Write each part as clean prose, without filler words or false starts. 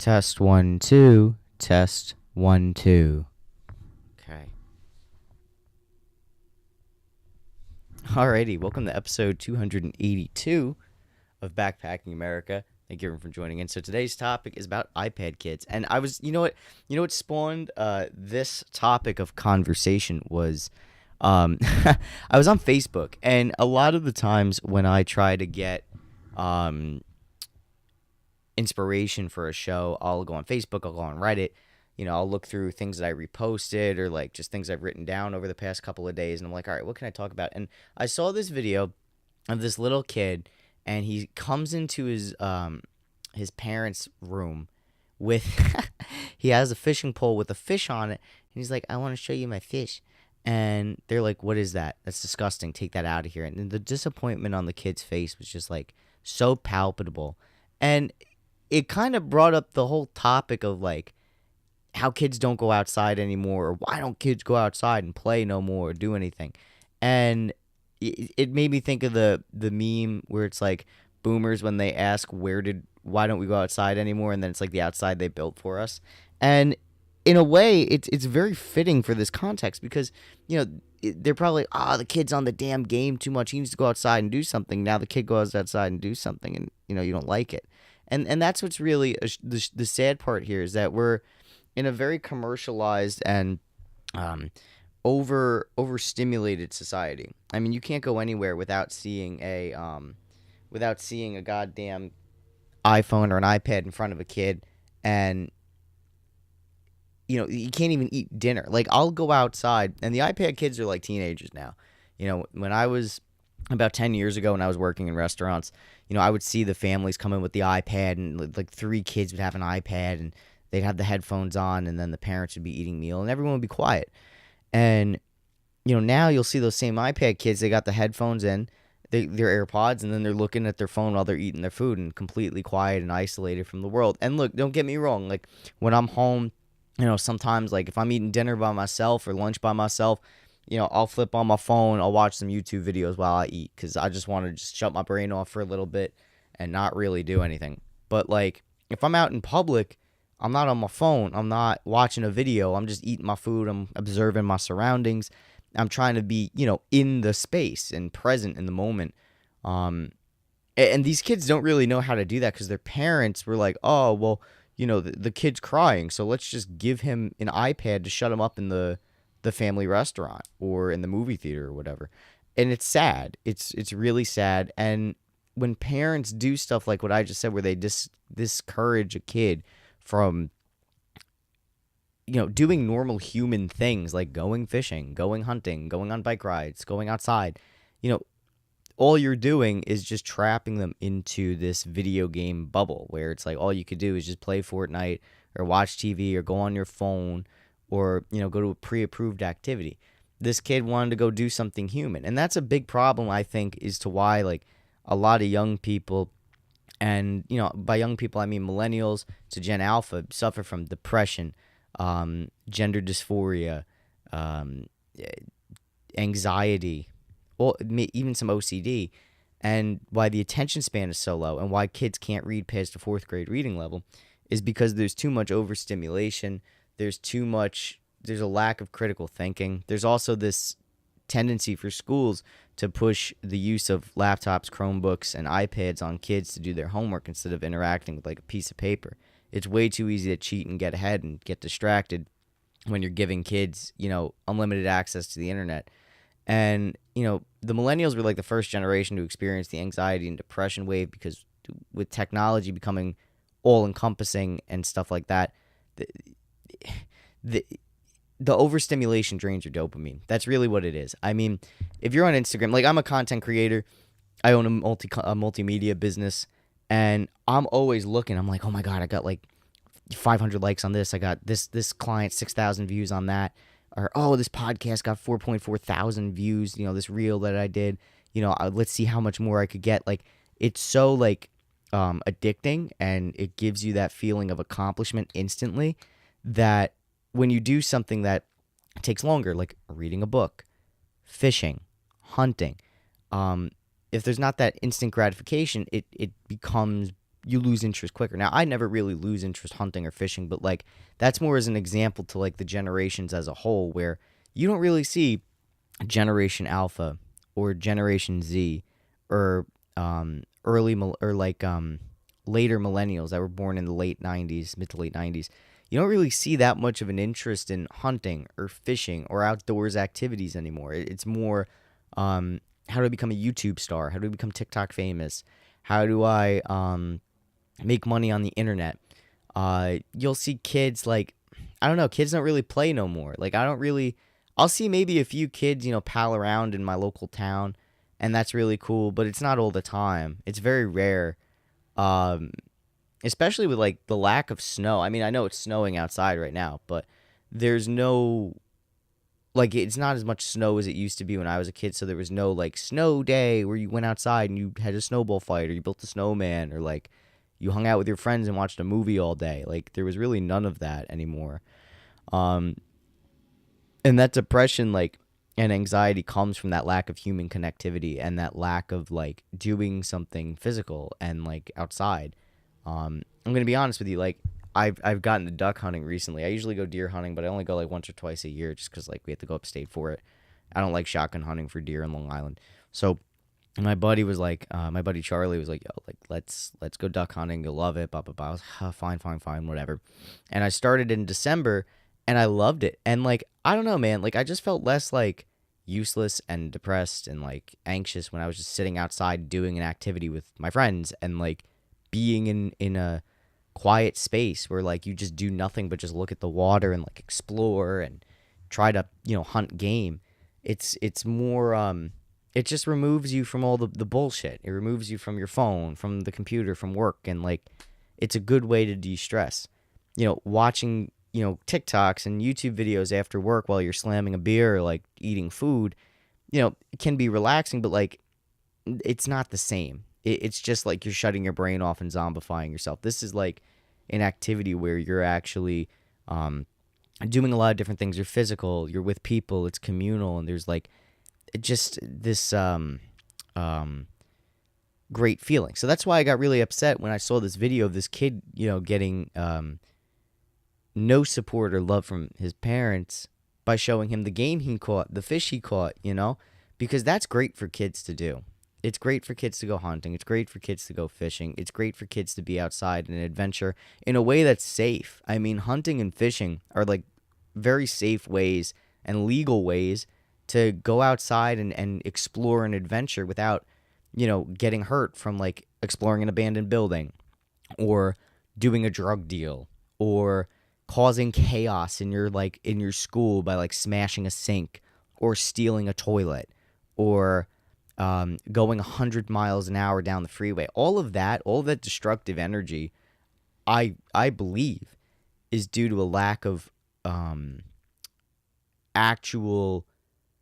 Test 1 2. Test 1 2. Okay. Alrighty, welcome to episode 282 of Backpacking America. Thank you everyone for joining in. So today's topic is about iPad kids, and what spawned this topic of conversation was, I was on Facebook, and a lot of the times when I try to get inspiration for a show, I'll go on Facebook, I'll go on Reddit, I'll look through things that I reposted or like just things I've written down over the past couple of days, and I'm like, all right, what can I talk about? And I saw this video of this little kid, and he comes into his parents' room with he has a fishing pole with a fish on it, and he's like, I want to show you my fish. And they're like, what is that? That's disgusting. Take that out of here. And the disappointment on the kid's face was just like so palpable. And it kind of brought up the whole topic of like how kids don't go outside anymore, or why don't kids go outside and play no more or do anything. And it made me think of the meme where it's like boomers when they ask why don't we go outside anymore, and then it's like the outside they built for us. And in a way, it's very fitting for this context because they're probably the kid's on the damn game too much. He needs to go outside and do something. Now the kid goes outside and do something, and you don't like it. And that's what's really the sad part here is that we're in a very commercialized and overstimulated society. I mean, you can't go anywhere without seeing a goddamn iPhone or an iPad in front of a kid, and you can't even eat dinner. Like, I'll go outside, and the iPad kids are like teenagers now. When I was about 10 years ago, when I was working in restaurants, I would see the families come in with the iPad, and like 3 kids would have an iPad, and they'd have the headphones on, and then the parents would be eating meal, and everyone would be quiet. And now you'll see those same iPad kids. They got the headphones in, their AirPods, and then they're looking at their phone while they're eating their food, and completely quiet and isolated from the world. And look, don't get me wrong. Like, when I'm home, sometimes, like, if I'm eating dinner by myself or lunch by myself, I'll flip on my phone. I'll watch some YouTube videos while I eat because I just want to just shut my brain off for a little bit and not really do anything. But, like, if I'm out in public, I'm not on my phone. I'm not watching a video. I'm just eating my food. I'm observing my surroundings. I'm trying to be, in the space and present in the moment. And these kids don't really know how to do that because their parents were like, oh, well, the kid's crying, so let's just give him an iPad to shut him up in the family restaurant or in the movie theater or whatever. And it's sad. It's really sad. And when parents do stuff like what I just said, where they discourage a kid from doing normal human things like going fishing, going hunting, going on bike rides, going outside, all you're doing is just trapping them into this video game bubble where it's like all you could do is just play Fortnite or watch TV or go on your phone or go to a pre-approved activity. This kid wanted to go do something human, and that's a big problem, I think, as to why like a lot of young people, and by young people I mean millennials to Gen Alpha, suffer from depression, gender dysphoria, anxiety, or even some OCD, and why the attention span is so low, and why kids can't read past the 4th grade reading level is because there's too much overstimulation. There's a lack of critical thinking. There's also this tendency for schools to push the use of laptops, Chromebooks, and iPads on kids to do their homework instead of interacting with like a piece of paper. It's way too easy to cheat and get ahead and get distracted when you're giving kids, unlimited access to the internet. And, the millennials were like the first generation to experience the anxiety and depression wave because with technology becoming all-encompassing and stuff like that, the overstimulation drains your dopamine. That's really what it is. I mean, if you're on Instagram, like I'm a content creator, I own a multimedia business, and I'm always looking. I'm like, oh my God, I got like 500 likes on this. I got this client, 6,000 views on that. Or, oh, this podcast got 4.4 thousand views, this reel that I did, let's see how much more I could get. Like, it's so like addicting, and it gives you that feeling of accomplishment instantly that when you do something that takes longer, like reading a book, fishing, hunting, if there's not that instant gratification, it becomes you lose interest quicker. Now, I never really lose interest hunting or fishing, but like that's more as an example to like the generations as a whole, where you don't really see Generation Alpha or Generation Z or later millennials that were born in the late 90s, mid to late 90s. You don't really see that much of an interest in hunting or fishing or outdoors activities anymore. It's more how do I become a YouTube star? How do I become TikTok famous? How do I make money on the internet? You'll see kids like, I don't know, kids don't really play no more. Like, I'll see maybe a few kids, pal around in my local town, and that's really cool, but it's not all the time. It's very rare. Um, Especially with like the lack of snow. I mean, I know it's snowing outside right now, but there's no like it's not as much snow as it used to be when I was a kid. So there was no like snow day where you went outside and you had a snowball fight or you built a snowman or like you hung out with your friends and watched a movie all day. Like there was really none of that anymore. Um, and that depression like and anxiety comes from that lack of human connectivity and that lack of like doing something physical and like outside. I'm gonna be honest with you. Like, I've gotten to duck hunting recently. I usually go deer hunting, but I only go like once or twice a year, just because like we have to go upstate for it. I don't like shotgun hunting for deer in Long Island. So my buddy Charlie was like, "Yo, like let's go duck hunting. You'll love it." Blah blah blah. I was fine, fine, fine, whatever. And I started in December, and I loved it. And like I don't know, man. Like I just felt less like useless and depressed and like anxious when I was just sitting outside doing an activity with my friends and like being in a quiet space where like you just do nothing but just look at the water and like explore and try to hunt game. It's more it just removes you from all the bullshit. It removes you from your phone, from the computer, from work, and like it's a good way to de-stress. Watching TikToks and YouTube videos after work while you're slamming a beer or like eating food, it can be relaxing, but like it's not the same. It's just like you're shutting your brain off and zombifying yourself. This is like an activity where you're actually doing a lot of different things. You're physical, you're with people, it's communal, and there's like just this great feeling. So that's why I got really upset when I saw this video of this kid, getting no support or love from his parents by showing him the game he caught, the fish he caught, because that's great for kids to do. It's great for kids to go hunting. It's great for kids to go fishing. It's great for kids to be outside in an adventure in a way that's safe. I mean, hunting and fishing are like very safe ways and legal ways to go outside and explore an adventure without, getting hurt from like exploring an abandoned building or doing a drug deal or causing chaos in your school by like smashing a sink or stealing a toilet or going 100 miles an hour down the freeway. All of that destructive energy, I believe, is due to a lack of actual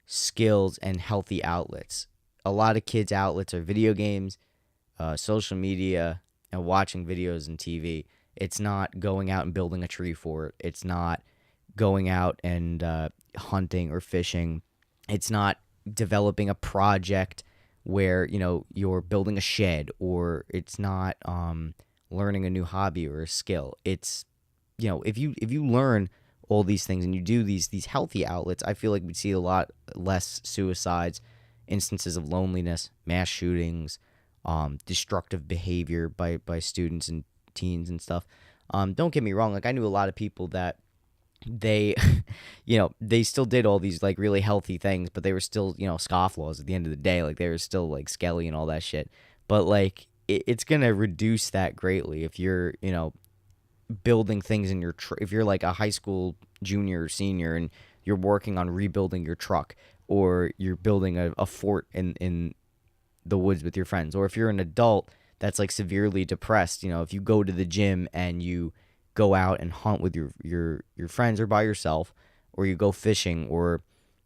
skills and healthy outlets. A lot of kids' outlets are video games, social media, and watching videos and TV. It's not going out and building a tree fort. It's not going out and hunting or fishing. It's not developing a project where you're building a shed, or it's not learning a new hobby or a skill. It's if you learn all these things and you do these healthy outlets, I feel like we'd see a lot less suicides, instances of loneliness, mass shootings, destructive behavior by students and teens and stuff. Don't get me wrong, like I knew a lot of people that they they still did all these like really healthy things, but they were still scofflaws at the end of the day. Like they were still like skelly and all that shit, but like it's gonna reduce that greatly if you're building things in your if you're like a high school junior or senior and you're working on rebuilding your truck, or you're building a fort in the woods with your friends, or if you're an adult that's like severely depressed, if you go to the gym and you go out and hunt with your friends or by yourself, or you go fishing, or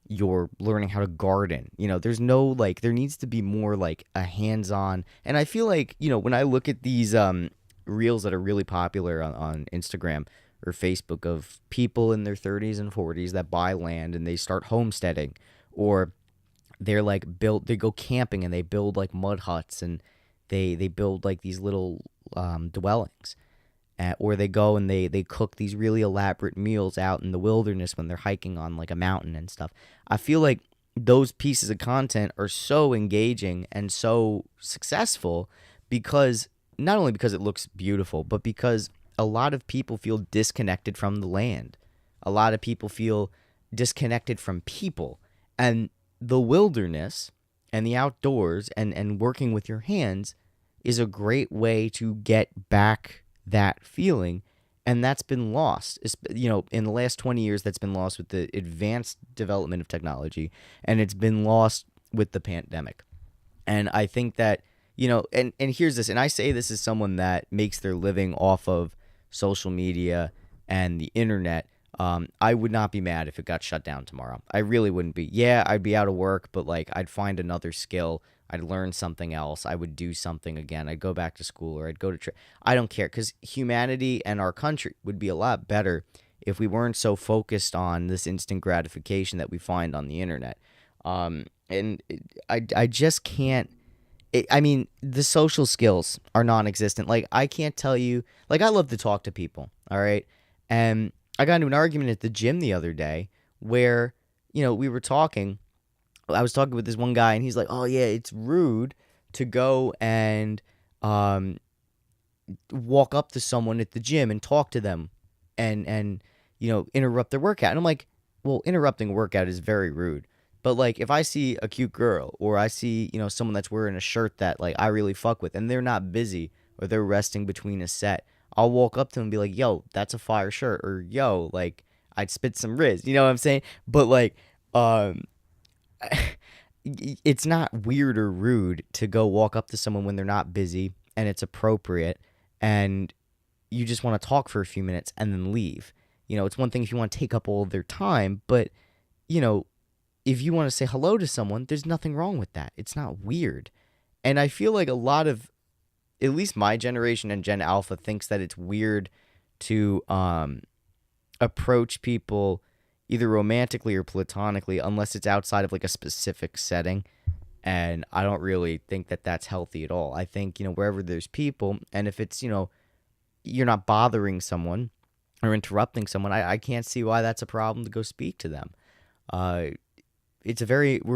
you're learning how to garden, there's no like, there needs to be more like a hands-on. And I feel like when I look at these reels that are really popular on Instagram or Facebook of people in their 30s and 40s that buy land and they start homesteading, or they're like they go camping and they build like mud huts and they build like these little dwellings, or they go and they cook these really elaborate meals out in the wilderness when they're hiking on like a mountain and stuff. I feel like those pieces of content are so engaging and so successful because not only because it looks beautiful, but because a lot of people feel disconnected from the land. A lot of people feel disconnected from people. And the wilderness and the outdoors and working with your hands is a great way to get back that feeling. And that's been lost. In the last 20 years, that's been lost with the advanced development of technology, and it's been lost with the pandemic. And I think that, and here's this, and I say this as someone that makes their living off of social media and the internet. I would not be mad if it got shut down tomorrow. I really wouldn't be. Yeah, I'd be out of work, but like I'd find another skill. I'd learn something else. I would do something again. I'd go back to school or I'd go to I don't care, because humanity and our country would be a lot better if we weren't so focused on this instant gratification that we find on the internet. I just can't. I mean, the social skills are non-existent. Like, I can't tell you. Like, I love to talk to people. All right, and I got into an argument at the gym the other day where we were talking. I was talking with this one guy, and he's like, "Oh yeah, it's rude to go and walk up to someone at the gym and talk to them, and interrupt their workout." And I'm like, "Well, interrupting a workout is very rude, but like if I see a cute girl or I see someone that's wearing a shirt that like I really fuck with, and they're not busy or they're resting between a set, I'll walk up to them and be like, 'Yo, that's a fire shirt,' or 'Yo, like I'd spit some riz.'" You know what I'm saying? But like, it's not weird or rude to go walk up to someone when they're not busy and it's appropriate, and you just want to talk for a few minutes and then leave. It's one thing if you want to take up all of their time, but if you want to say hello to someone, there's nothing wrong with that. It's not weird. And I feel like a lot of, at least my generation and Gen Alpha, thinks that it's weird to approach people either romantically or platonically unless it's outside of like a specific setting. And I don't really think that that's healthy at all. I think, wherever there's people, and if it's, you're not bothering someone or interrupting someone, I can't see why that's a problem to go speak to them. We're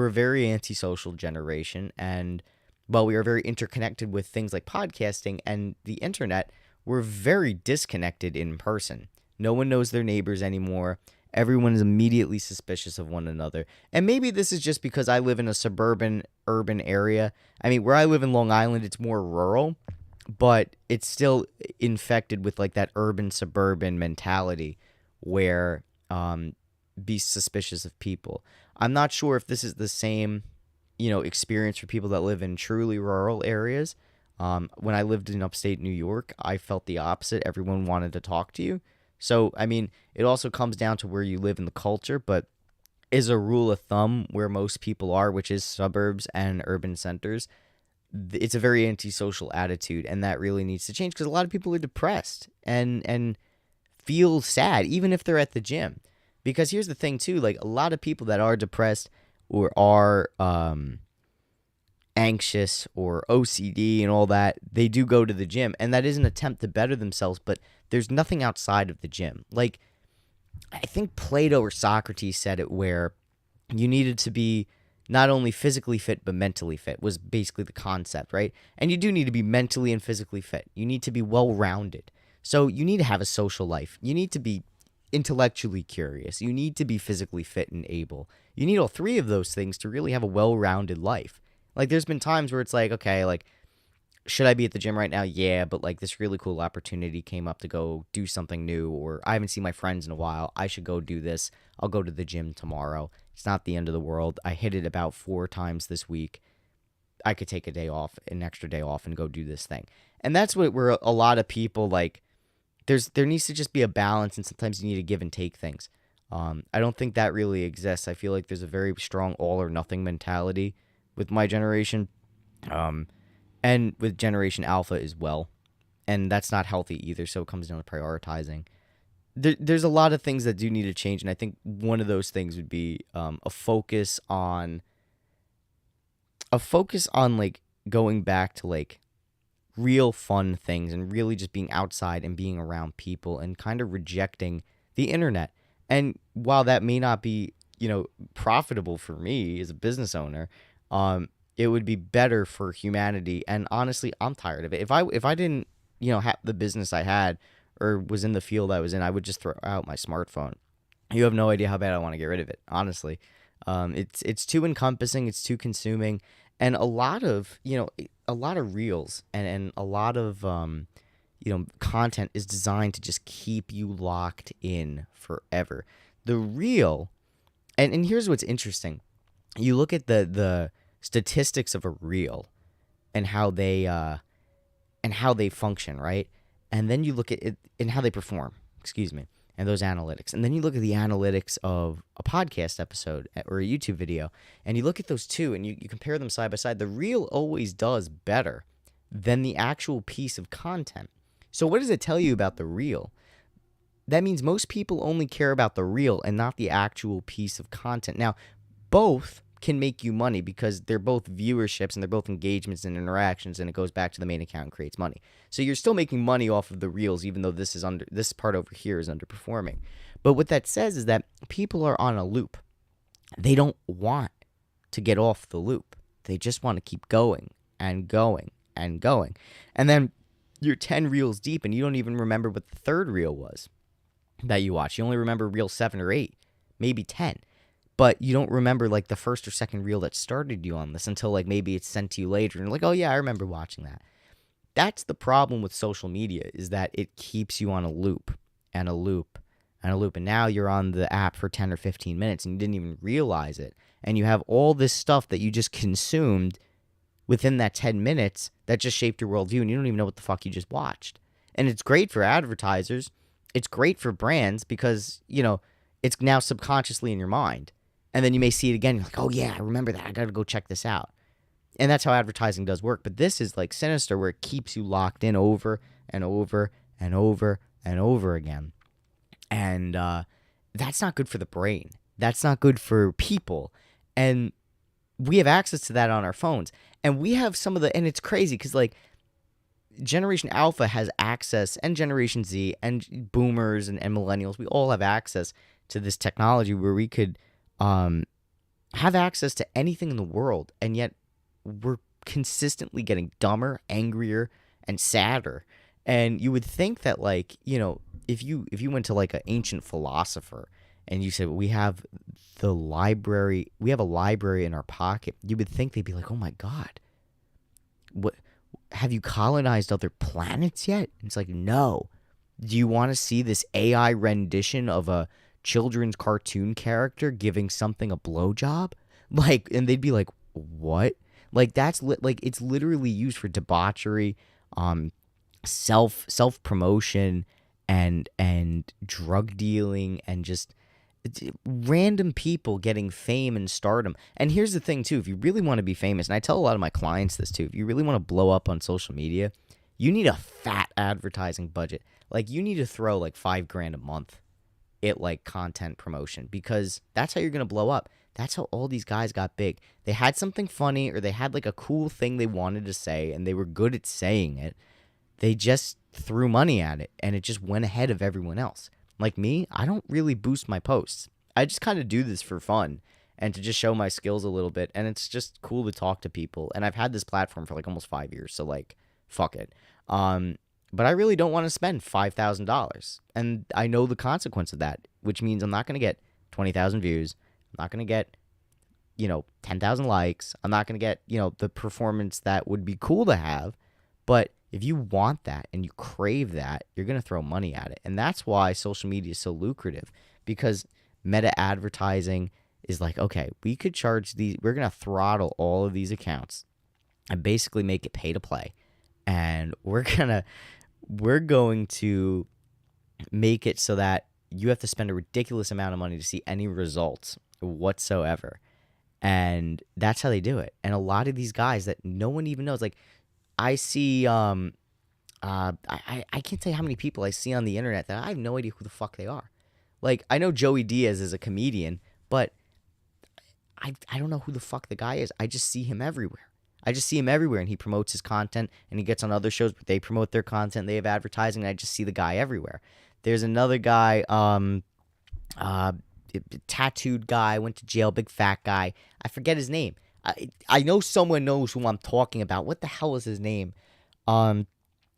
a very antisocial generation, and while we are very interconnected with things like podcasting and the internet, we're very disconnected in person. No one knows their neighbors anymore. Everyone is immediately suspicious of one another. And maybe this is just because I live in a suburban, urban area. I mean, where I live in Long Island, it's more rural, but it's still infected with like that urban, suburban mentality where be suspicious of people. I'm not sure if this is the same, experience for people that live in truly rural areas. When I lived in upstate New York, I felt the opposite. Everyone wanted to talk to you. So, I mean, it also comes down to where you live in the culture, but as a rule of thumb, where most people are, which is suburbs and urban centers, it's a very antisocial attitude, and that really needs to change because a lot of people are depressed and feel sad, even if they're at the gym. Because here's the thing, too, like a lot of people that are depressed or are anxious or OCD and all that, they do go to the gym, and that is an attempt to better themselves, but there's nothing outside of the gym. Like, I think Plato or Socrates said it, where you needed to be not only physically fit, but mentally fit was basically the concept, right? And you do need to be mentally and physically fit. You need to be well-rounded. So you need to have a social life. You need to be intellectually curious. You need to be physically fit and able. You need all three of those things to really have a well-rounded life. Like, there's been times where it's like, okay, like, should I be at the gym right now? Yeah, but like this really cool opportunity came up to go do something new, or I haven't seen my friends in a while. I should go do this. I'll go to the gym tomorrow. It's not the end of the world. I hit it about 4 times this week. I could take a day off, an extra day off, and go do this thing. And that's where a lot of people like, there needs to just be a balance, and sometimes you need to give and take things. I don't think that really exists. I feel like there's a very strong all or nothing mentality with my generation. And with Generation Alpha as well. And that's not healthy either, so it comes down to prioritizing. There's a lot of things that do need to change, and I think one of those things would be a focus on like going back to like real fun things and really just being outside and being around people and kind of rejecting the internet. And while that may not be, profitable for me as a business owner, it would be better for humanity. And honestly, I'm tired of it. If I didn't, have the business I had or was in the field I was in, I would just throw out my smartphone. You have no idea how bad I want to get rid of it, honestly. It's too encompassing, it's too consuming, and a lot of reels and a lot of content is designed to just keep you locked in forever. The reel, and here's what's interesting: you look at the statistics of a reel and how they function, right? And then you look at it and how they perform. Excuse me. And those analytics. And then you look at the analytics of a podcast episode or a YouTube video, and you look at those two and you compare them side by side. The reel always does better than the actual piece of content. So what does it tell you about the reel? That means most people only care about the reel and not the actual piece of content. Now, both can make you money because they're both viewerships and they're both engagements and interactions, and it goes back to the main account and creates money. So you're still making money off of the reels, even though this part over here is underperforming. But what that says is that people are on a loop. They don't want to get off the loop. They just want to keep going and going and going. And then you're 10 reels deep and you don't even remember what the third reel was that you watched. You only remember reel 7 or 8, maybe 10. But you don't remember like the first or second reel that started you on this until like maybe it's sent to you later. And you're like, oh yeah, I remember watching that. That's the problem with social media, is that it keeps you on a loop and a loop and a loop. And now you're on the app for 10 or 15 minutes and you didn't even realize it. And you have all this stuff that you just consumed within that 10 minutes that just shaped your worldview, and you don't even know what the fuck you just watched. And it's great for advertisers. It's great for brands because, it's now subconsciously in your mind. And then you may see it again. You're like, oh, yeah, I remember that. I got to go check this out. And that's how advertising does work. But this is like sinister, where it keeps you locked in over and over and over and over again. And that's not good for the brain. That's not good for people. And we have access to that on our phones. And we have and it's crazy because like Generation Alpha has access, and Generation Z and boomers and millennials, we all have access to this technology where we could have access to anything in the world, and yet we're consistently getting dumber, angrier, and sadder. And you would think that, like, if you went to like an ancient philosopher and you said, we have a library in our pocket, you would think they'd be like, oh my God, what, have you colonized other planets yet? And it's like, no. Do you want to see this AI rendition of a children's cartoon character giving something a blowjob? Like, and they'd be like, what? Like, that's like, it's literally used for debauchery, self promotion, and drug dealing, and just random people getting fame and stardom. And here's the thing too: if you really want to be famous, and I tell a lot of my clients this too, if you really want to blow up on social media, you need a fat advertising budget. Like, you need to throw like $5,000 a month at like content promotion, because that's how you're going to blow up. That's how all these guys got big. They had something funny, or they had like a cool thing they wanted to say, and they were good at saying it. They just threw money at it, and it just went ahead of everyone else. Like me, I don't really boost my posts. I just kind of do this for fun and to just show my skills a little bit, and it's just cool to talk to people. And I've had this platform for like almost 5 years, so like, fuck it. But I really don't want to spend $5,000. And I know the consequence of that, which means I'm not going to get 20,000 views. I'm not going to get, 10,000 likes. I'm not going to get, the performance that would be cool to have. But if you want that and you crave that, you're going to throw money at it. And that's why social media is so lucrative, because meta advertising is like, okay, we could charge we're going to throttle all of these accounts and basically make it pay to play. And we're going to make it so that you have to spend a ridiculous amount of money to see any results whatsoever. And that's how they do it. And a lot of these guys that no one even knows, like, I see, I can't tell you how many people I see on the internet that I have no idea who the fuck they are. Like, I know Joey Diaz is a comedian, but I don't know who the fuck the guy is. I just see him everywhere. I just see him everywhere, and he promotes his content, and he gets on other shows, but they promote their content. They have advertising, and I just see the guy everywhere. There's another guy, uh, tattooed guy, went to jail, big fat guy. I forget his name. I know someone knows who I'm talking about. What the hell is his name? Um,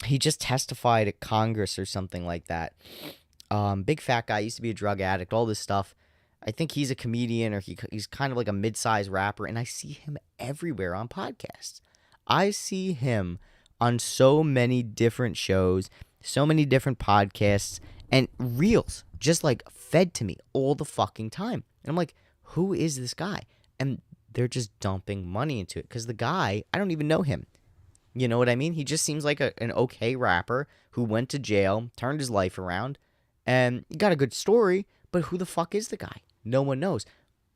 he just testified at Congress or something like that. Big fat guy, used to be a drug addict, all this stuff. I think he's a comedian, or he's kind of like a mid-sized rapper, and I see him everywhere on podcasts. I see him on so many different shows, so many different podcasts, and reels just like fed to me all the fucking time. And I'm like, who is this guy? And they're just dumping money into it because the guy, I don't even know him. You know what I mean? He just seems like an okay rapper who went to jail, turned his life around, and got a good story, but who the fuck is the guy? No one knows.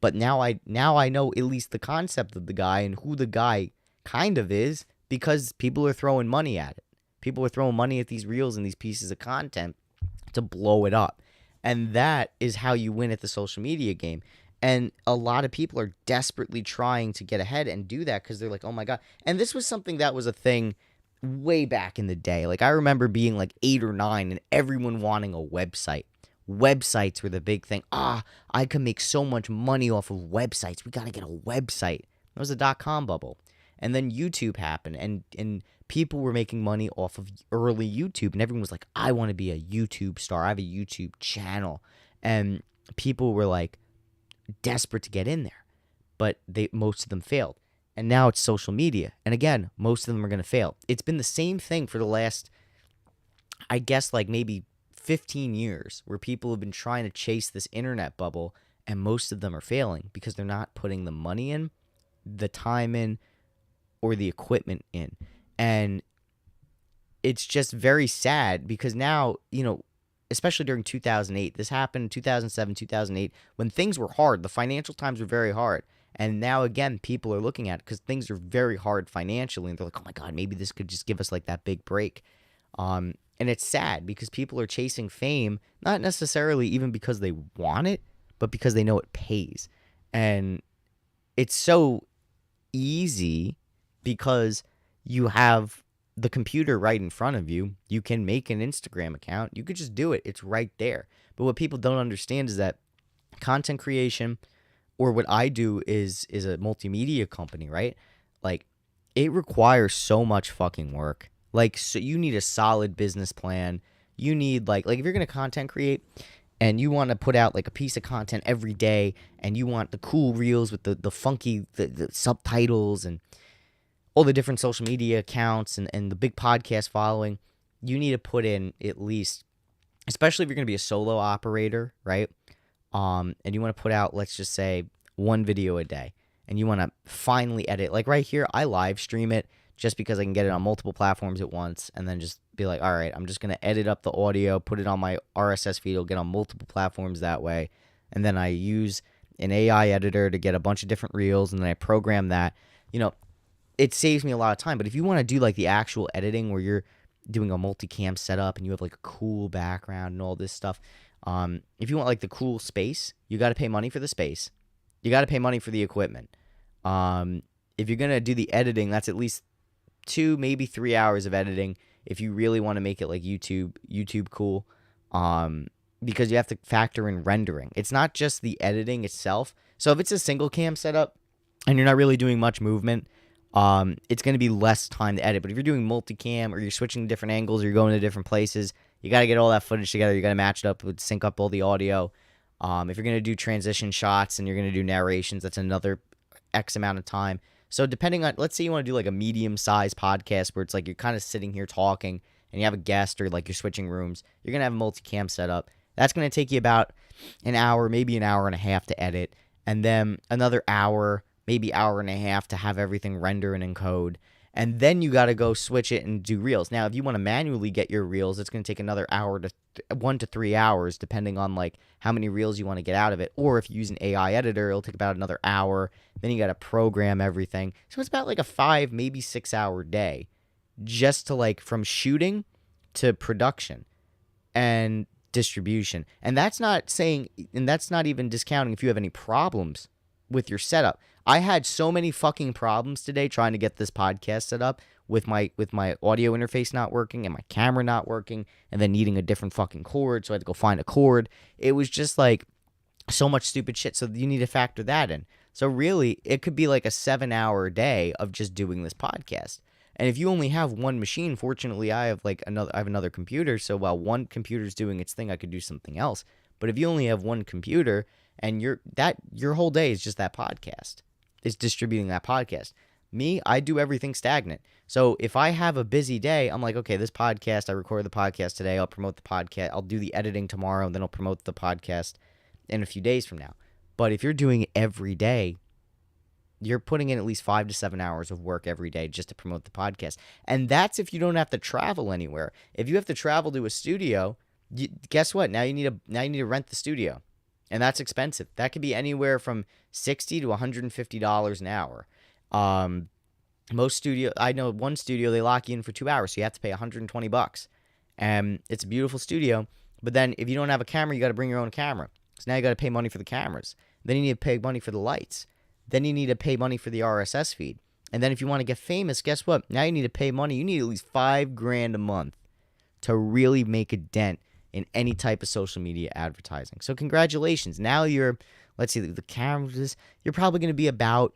But now I know at least the concept of the guy and who the guy kind of is, because people are throwing money at it. People are throwing money at these reels and these pieces of content to blow it up. And that is how you win at the social media game. And a lot of people are desperately trying to get ahead and do that because they're like, oh my God. And this was something that was a thing way back in the day. Like, I remember being like 8 or 9 and everyone wanting a website. Websites were the big thing. I can make so much money off of websites. We got to get a website. That was a .com bubble. And then YouTube happened, and people were making money off of early YouTube. And everyone was like, I want to be a YouTube star. I have a YouTube channel. And people were like desperate to get in there. But most of them failed. And now it's social media. And again, most of them are going to fail. It's been the same thing for the last, I guess, like maybe 15 years, where people have been trying to chase this internet bubble, and most of them are failing because they're not putting the money in, the time in, or the equipment in. And it's just very sad because now, especially during 2008, this happened in 2007, 2008, when things were hard. The financial times were very hard. And now, again, people are looking at it because things are very hard financially. And they're like, oh my God, maybe this could just give us like that big break. And it's sad because people are chasing fame, not necessarily even because they want it, but because they know it pays. And it's so easy because you have the computer right in front of you. You can make an Instagram account. You could just do it. It's right there. But what people don't understand is that content creation, or what I do, is a multimedia company, right? Like, it requires so much fucking work. Like, so you need a solid business plan. You need like if you're going to content create and you want to put out like a piece of content every day, and you want the cool reels with the funky the subtitles and all the different social media accounts and the big podcast following, you need to put in at least, especially if you're going to be a solo operator, right? And you want to put out, let's just say, 1 video a day, and you want to finally edit. Like right here, I live stream it just because I can get it on multiple platforms at once, and then just be like, all right, I'm just going to edit up the audio, put it on my RSS feed, it'll get on multiple platforms that way. And then I use an AI editor to get a bunch of different reels, and then I program that. It saves me a lot of time. But if you want to do like the actual editing where you're doing a multicam setup and you have like a cool background and all this stuff, if you want like the cool space, you got to pay money for the space. You got to pay money for the equipment. If you're going to do the editing, that's at least 2, maybe 3 hours of editing if you really want to make it like YouTube cool, because you have to factor in rendering. It's not just the editing itself. So if it's a single cam setup and you're not really doing much movement, it's going to be less time to edit. But if you're doing multicam, or you're switching to different angles, or you're going to different places, you got to get all that footage together. You got to match it up, sync up all the audio. If you're going to do transition shots and you're going to do narrations, that's another X amount of time. So depending on, let's say you want to do like a medium-sized podcast where it's like you're kind of sitting here talking and you have a guest, or like you're switching rooms, you're going to have a multicam setup. That's going to take you about an hour, maybe an hour and a half to edit, and then another hour, maybe hour and a half to have everything render and encode. And then you got to go switch it and do reels. Now, if you want to manually get your reels, it's going to take another hour to 1 to 3 hours, depending on like how many reels you want to get out of it. Or if you use an AI editor, it'll take about another hour. Then you got to program everything. So it's about like a 5, maybe 6 hour day just to like from shooting to production and distribution. And that's not saying, and that's not even discounting if you have any problems with your setup. I had so many fucking problems today trying to get this podcast set up with my audio interface not working and my camera not working and then needing a different fucking cord, so I had to go find a cord. It was just like so much stupid shit. So you need to factor that in. So really, it could be like a 7-hour day of just doing this podcast. And if you only have one machine, fortunately, I have another computer. So while one computer's doing its thing, I could do something else. But if you only have one computer and your whole day is just that podcast, is distributing that podcast. Me, I do everything stagnant. So if I have a busy day, I'm like, okay, this podcast, I recorded the podcast today. I'll promote the podcast. I'll do the editing tomorrow, and then I'll promote the podcast in a few days from now. But if you're doing it every day, you're putting in at least 5 to 7 hours of work every day just to promote the podcast. And that's if you don't have to travel anywhere. If you have to travel to a studio, guess what? Now you need to rent the studio. And that's expensive. That could be anywhere from $60 to $150 an hour. I know one studio, they lock you in for 2 hours, so you have to pay $120. And it's a beautiful studio. But then if you don't have a camera, you got to bring your own camera. So now you got to pay money for the cameras. Then you need to pay money for the lights. Then you need to pay money for the RSS feed. And then if you want to get famous, guess what? Now you need to pay money. You need at least $5,000 a month to really make a dent in any type of social media advertising. So congratulations. Now let's see, the cameras, you're probably going to be about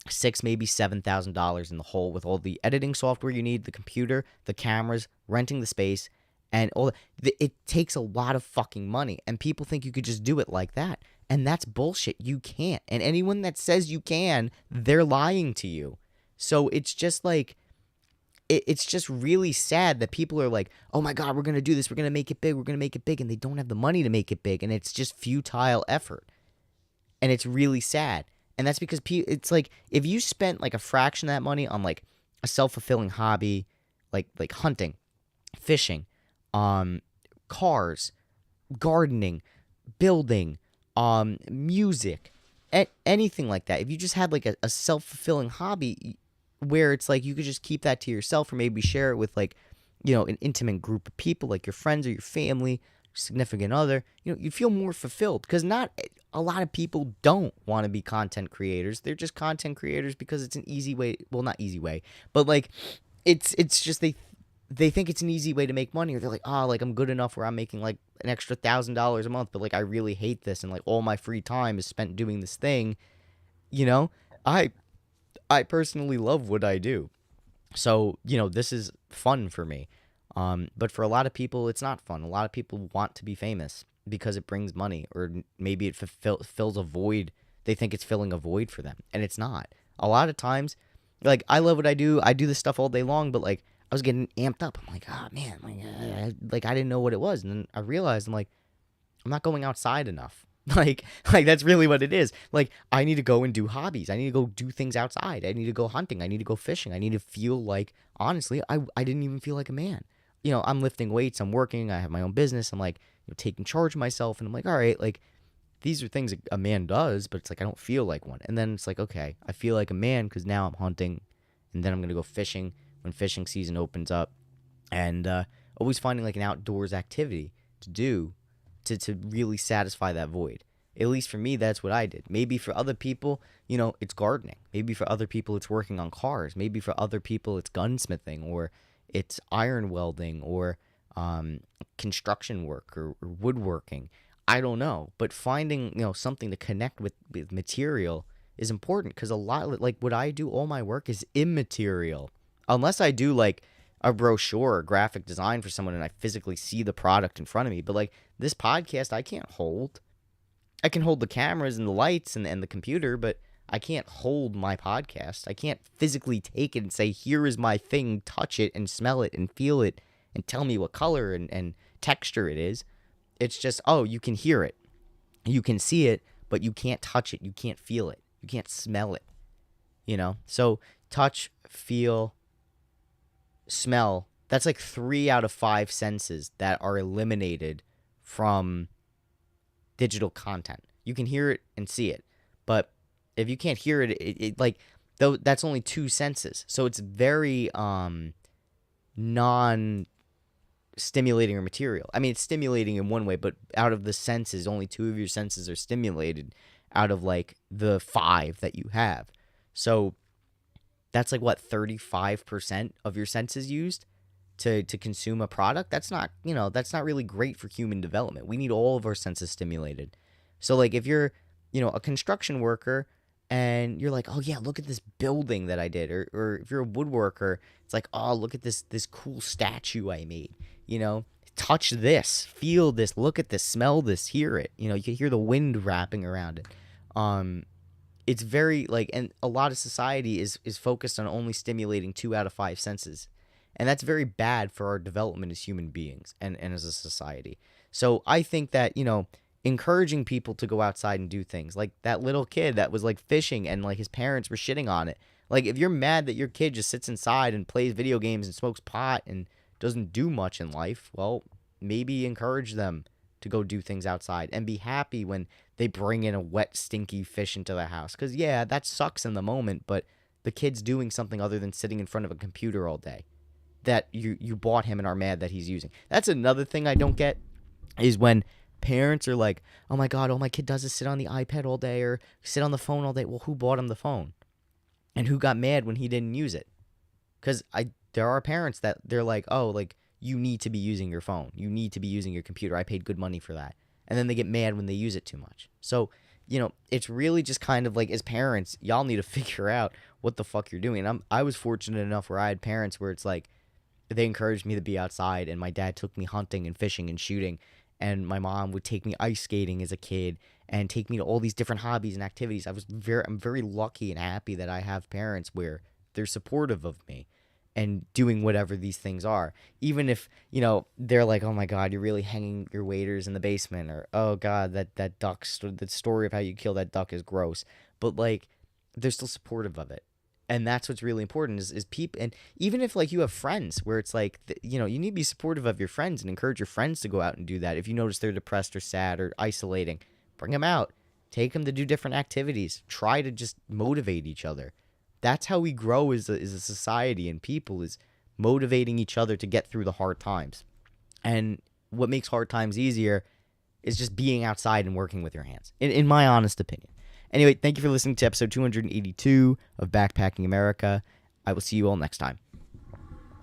$6,000, maybe $7,000 in the hole with all the editing software you need, the computer, the cameras, renting the space, and all that. It takes a lot of fucking money, and people think you could just do it like that. And that's bullshit. You can't. And anyone that says you can, they're lying to you. So it's just like, it's just really sad that people are like, oh my God, we're going to do this. We're going to make it big. We're going to make it big. And they don't have the money to make it big. And it's just futile effort. And it's really sad. And that's because it's like, if you spent like a fraction of that money on like a self-fulfilling hobby, like hunting, fishing, cars, gardening, building, music, anything like that. If you just had like a self-fulfilling hobby where it's like you could just keep that to yourself or maybe share it with like, an intimate group of people like your friends or your family, significant other, you'd feel more fulfilled because not a lot of people don't want to be content creators. They're just content creators because it's an easy way. Well, not easy way, but like it's just they think it's an easy way to make money, or they're like, oh, like I'm good enough where I'm making like an extra $1,000 a month, but like I really hate this and like all my free time is spent doing this thing. I personally love what I do. So, this is fun for me. But for a lot of people, it's not fun. A lot of people want to be famous because it brings money, or maybe it fills a void. They think it's filling a void for them, and it's not. A lot of times, like, I love what I do. I do this stuff all day long, but like I was getting amped up. I'm like, oh man, like I didn't know what it was, and then I realized I'm like, I'm not going outside enough. Like that's really what it is. Like, I need to go and do hobbies. I need to go do things outside. I need to go hunting. I need to go fishing. I need to feel like, honestly, I didn't even feel like a man. I'm lifting weights. I'm working. I have my own business. I'm like, taking charge of myself. And I'm like, all right, like, these are things a man does, but it's like, I don't feel like one. And then it's like, okay, I feel like a man because now I'm hunting. And then I'm going to go fishing when fishing season opens up. And always finding like an outdoors activity to do to really satisfy that void. At least for me, that's what I did. Maybe for other people, it's gardening. Maybe for other people, it's working on cars. Maybe for other people, it's gunsmithing, or it's iron welding, or construction work, or woodworking. I don't know. But finding, something to connect with material is important, because a lot, like what I do, all my work is immaterial. Unless I do like a brochure or graphic design for someone and I physically see the product in front of me. But like this podcast, I can't hold. I can hold the cameras and the lights and the computer, but I can't hold my podcast. I can't physically take it and say, here is my thing, touch it and smell it and feel it and tell me what color and texture it is. It's just, oh, you can hear it. You can see it, but you can't touch it. You can't feel it. You can't smell it. So touch, feel, smell, that's like 3 out of 5 senses that are eliminated from digital content. You can hear it and see it, but if you can't hear it, like, though, that's only 2 senses. So it's very non-stimulating or material. I mean, it's stimulating in one way, but out of the senses, only 2 of your senses are stimulated. out of like the 5 that you have. So that's like what, 35% of your senses used to consume a product. That's not, that's not really great for human development. We need all of our senses stimulated. So like if you're, a construction worker and you're like, oh yeah, look at this building that I did, or if you're a woodworker, it's like, oh, look at this cool statue I made, touch this, feel this, look at this, smell this, hear it. You can hear the wind wrapping around it. It's very like, and a lot of society is focused on only stimulating 2 out of 5 senses, and that's very bad for our development as human beings and as a society. So I think that, encouraging people to go outside and do things like that little kid that was like fishing and like his parents were shitting on it. Like if you're mad that your kid just sits inside and plays video games and smokes pot and doesn't do much in life, well, maybe encourage them to go do things outside and be happy when they bring in a wet, stinky fish into the house. Because, yeah, that sucks in the moment, but the kid's doing something other than sitting in front of a computer all day that you bought him and are mad that he's using. That's another thing I don't get, is when parents are like, oh my God, all my kid does is sit on the iPad all day or sit on the phone all day. Well, who bought him the phone? And who got mad when he didn't use it? Because there are parents that they're like, oh, like, you need to be using your phone. You need to be using your computer. I paid good money for that. And then they get mad when they use it too much. So, it's really just kind of like, as parents, y'all need to figure out what the fuck you're doing. And I was fortunate enough where I had parents where it's like, they encouraged me to be outside, and my dad took me hunting and fishing and shooting, and my mom would take me ice skating as a kid and take me to all these different hobbies and activities. I'm very lucky and happy that I have parents where they're supportive of me and doing whatever these things are. Even if, they're like, oh my God, you're really hanging your waders in the basement, or, oh God, that duck, the story of how you kill that duck is gross. But like, they're still supportive of it. And that's what's really important is people. And even if like you have friends where it's like, you need to be supportive of your friends and encourage your friends to go out and do that. If you notice they're depressed or sad or isolating, bring them out, take them to do different activities, try to just motivate each other. That's how we grow as a society and people, is motivating each other to get through the hard times. And what makes hard times easier is just being outside and working with your hands, in my honest opinion. Anyway, thank you for listening to episode 282 of Backpacking America. I will see you all next time.